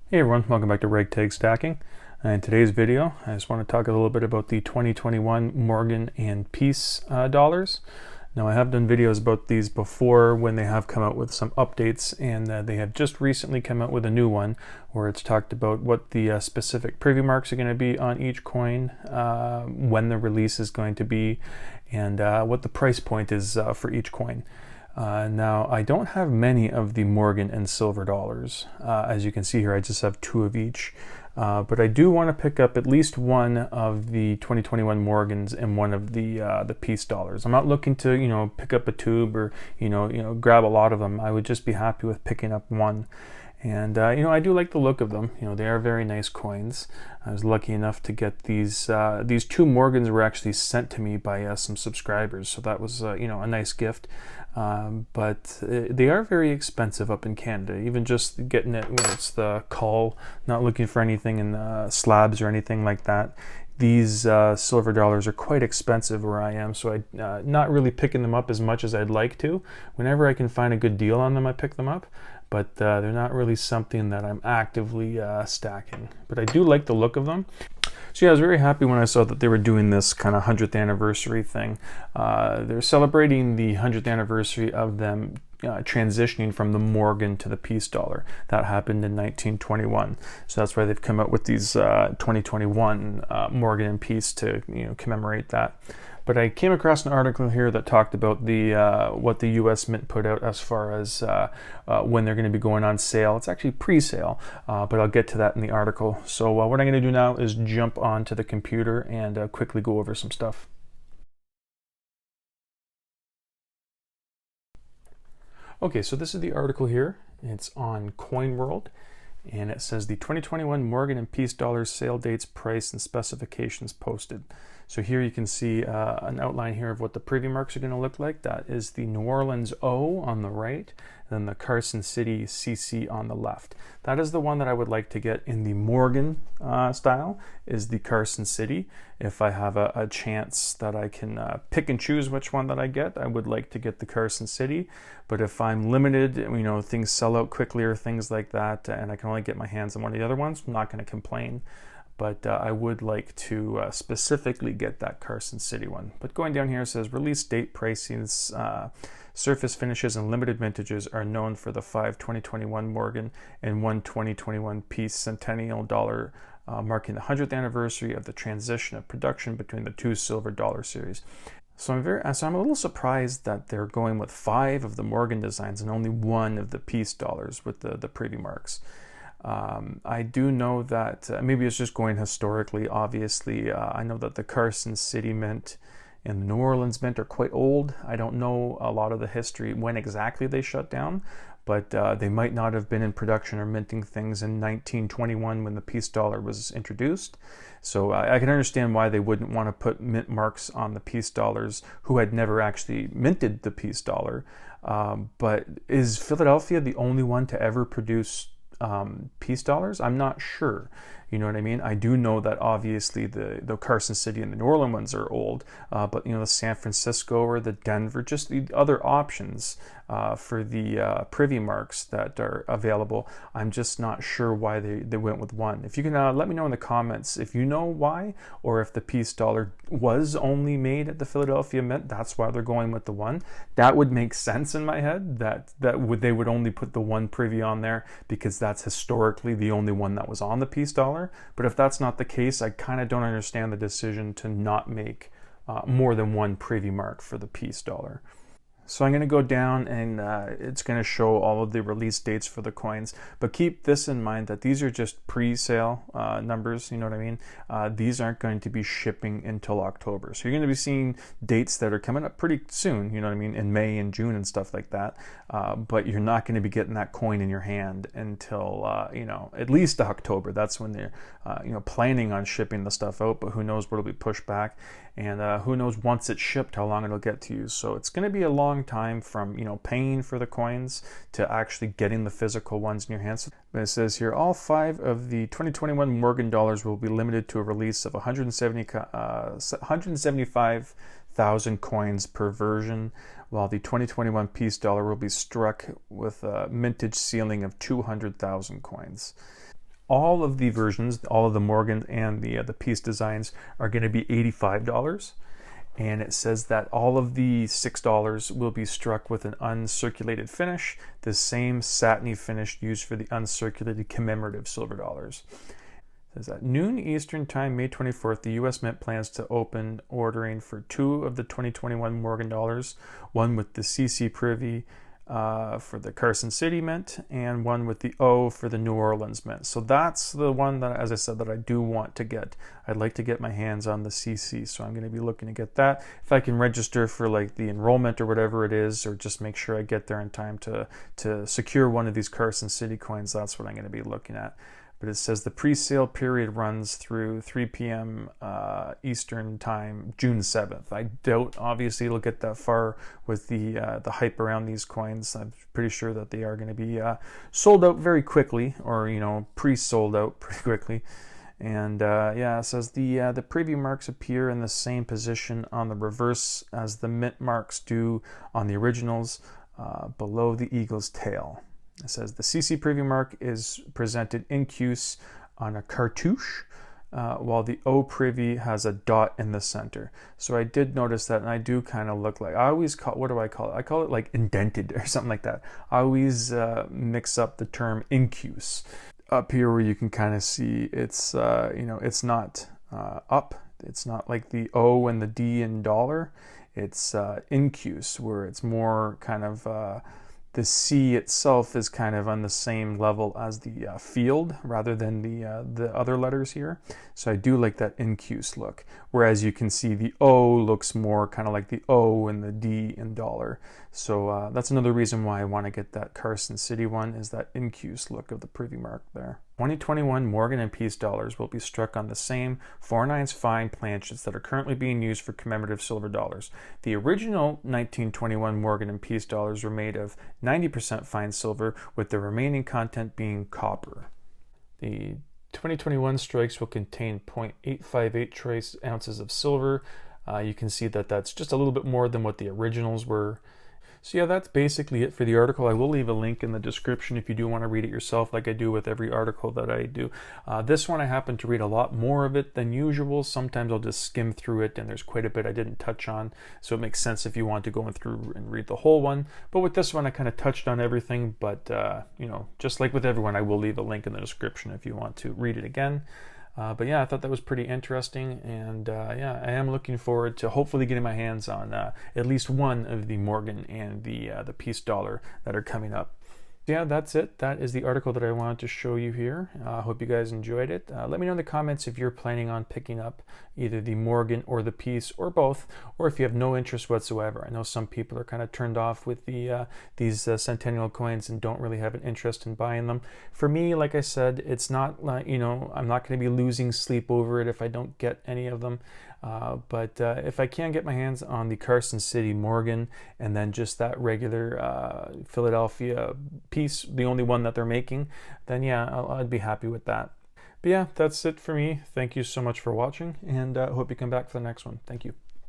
Hey everyone, welcome back to Ragtag Stacking. In today's video, I just want to talk a little bit about the 2021 Morgan and Peace dollars. Now I have done videos about these before when they have come out with some updates, and they have just recently come out with a new one where it's talked about what the specific preview marks are going to be on each coin, when the release is going to be, and what the price point is for each coin. Now, I don't have many of the Morgan and silver dollars. As you can see here, I just have two of each. But I do want to pick up at least one of the 2021 Morgans and one of the Peace dollars. I'm not looking to, pick up a tube or, grab a lot of them. I would just be happy with picking up one. And, I do like the look of them. They are very nice coins. I was lucky enough to get these two Morgans were actually sent to me by some subscribers. So that was, a nice gift. But they are very expensive up in Canada. Even just getting it when it's the call, not looking for anything in slabs or anything like that. These silver dollars are quite expensive where I am, so I'm not really picking them up as much as I'd like to. Whenever I can find a good deal on them, I pick them up, but they're not really something that I'm actively stacking. But I do like the look of them. So yeah, I was very happy when I saw that they were doing this kind of 100th anniversary thing. They're celebrating the 100th anniversary of them transitioning from the Morgan to the Peace dollar. That happened in 1921. So that's why they've come out with these 2021 Morgan and Peace to commemorate that. But I came across an article here that talked about the what the U.S. Mint put out as far as when they're going to be going on sale. It's actually pre-sale, but I'll get to that in the article. So what I'm going to do now is jump onto the computer and quickly go over some stuff. Okay, so this is the article here. It's on Coin World, and it says the 2021 Morgan and Peace dollars sale dates, price, and specifications posted. So here you can see an outline here of what the preview marks are going to look like. That is the New Orleans O on the right, and then the Carson City CC on the left. That is the one that I would like to get in the Morgan style, is the Carson City. If I have a chance that I can pick and choose which one that I get, I would like to get the Carson City. But if I'm limited, things sell out quickly or things like that, and I can only get my hands on one of the other ones, I'm not going to complain. But I would like to specifically get that Carson City one. But going down here, it says release date, pricings, surface finishes, and limited vintages are known for the 5 2021 Morgan and 1 2021 Peace Centennial dollar, marking the 100th anniversary of the transition of production between the two silver dollar series. So I'm a little surprised that they're going with 5 of the Morgan designs and only 1 of the Peace dollars with the preview marks. I do know that maybe it's just going historically. Obviously, I know that the Carson City Mint and the New Orleans Mint are quite old. I don't know a lot of the history when exactly they shut down, but they might not have been in production or minting things in 1921 when the Peace dollar was introduced. So I can understand why they wouldn't want to put mint marks on the Peace dollars who had never actually minted the Peace dollar. But is Philadelphia the only one to ever produce Peace dollars? I'm not sure. You know what I mean? I do know that obviously the Carson City and the New Orleans ones are old, but the San Francisco or the Denver, just the other options for the privy marks that are available, I'm just not sure why they went with one. If you can let me know in the comments if you know why, or if the Peace dollar was only made at the Philadelphia Mint, that's why they're going with the one. That would make sense in my head, that they would only put the one privy on there because that's historically the only one that was on the Peace dollar. But if that's not the case, I kind of don't understand the decision to not make more than one privy mark for the Peace dollar. So I'm going to go down and it's going to show all of the release dates for the coins. But keep this in mind that these are just pre-sale numbers, you know what I mean? These aren't going to be shipping until October. So you're going to be seeing dates that are coming up pretty soon, you know what I mean, in May and June and stuff like that. But you're not going to be getting that coin in your hand until, at least October. That's when they're, planning on shipping the stuff out, but who knows what will be pushed back. And who knows once it's shipped how long it'll get to you. So it's going to be a long time from paying for the coins to actually getting the physical ones in your hands. But it says here all 5 of the 2021 Morgan dollars will be limited to a release of 175,000 coins per version, while the 2021 Peace dollar will be struck with a mintage ceiling of 200,000 coins. all of the versions, all of the Morgan and the Peace designs are going to be $85. And it says that all of the $6 will be struck with an uncirculated finish, the same satiny finish used for the uncirculated commemorative silver dollars. It says at noon Eastern Time, May 24th, the U.S. Mint plans to open ordering for 2 of the 2021 Morgan dollars, one with the CC Privy for the Carson City Mint, and one with the O for the New Orleans Mint. So that's the one that, as I said, that I do want to get. I'd like to get my hands on the CC, so I'm going to be looking to get that. If I can register for like the enrollment or whatever it is, or just make sure I get there in time to secure one of these Carson City coins, that's what I'm going to be looking at. But it says the pre-sale period runs through 3 p.m. Eastern Time, June 7th. I doubt, obviously, it'll get that far with the hype around these coins. I'm pretty sure that they are going to be sold out very quickly, or pre-sold out pretty quickly. And yeah, it says the preview marks appear in the same position on the reverse as the mint marks do on the originals, below the eagle's tail. It says the CC preview mark is presented in cuse on a cartouche, while the O privy has a dot in the center. So I did notice that, and I do kind of look like, I always call, what do I call it? I call it like indented or something like that. I always mix up the term incuse. Up here where you can kind of see it's, it's not up. It's not like the O and the D in dollar. It's incuse, where it's more kind of, the C itself is kind of on the same level as the field rather than the other letters here. So I do like that incuse look. Whereas you can see the O looks more kind of like the O and the D in dollar. So that's another reason why I want to get that Carson City one, is that incuse look of the privy mark there. 2021 Morgan and Peace dollars will be struck on the same 4/9 fine planchets that are currently being used for commemorative silver dollars. The original 1921 Morgan and Peace dollars were made of 90% fine silver, with the remaining content being copper. The 2021 strikes will contain 0.858 trace ounces of silver. You can see that that's just a little bit more than what the originals were. So yeah, that's basically it for the article. I will leave a link in the description if you do want to read it yourself, like I do with every article that I do. This one I happen to read a lot more of it than usual. Sometimes I'll just skim through it, and there's quite a bit I didn't touch on, so it makes sense if you want to go through and read the whole one. But with this one, I kind of touched on everything, but just like with everyone, I will leave a link in the description if you want to read it again. But yeah, I thought that was pretty interesting, and yeah, I am looking forward to hopefully getting my hands on at least one of the Morgan and the Peace dollar that are coming up. Yeah, that's it. That is the article that I wanted to show you here. I hope you guys enjoyed it. Let me know in the comments if you're planning on picking up either the Morgan or the Peace, or both, or if you have no interest whatsoever. I know some people are kind of turned off with these centennial coins and don't really have an interest in buying them. For me, like I said, it's not like, I'm not going to be losing sleep over it if I don't get any of them. But if I can get my hands on the Carson City Morgan, and then just that regular Philadelphia Peace, the only one that they're making, then yeah, I'd be happy with that. But yeah, that's it for me. Thank you so much for watching, and hope you come back for the next one. Thank you.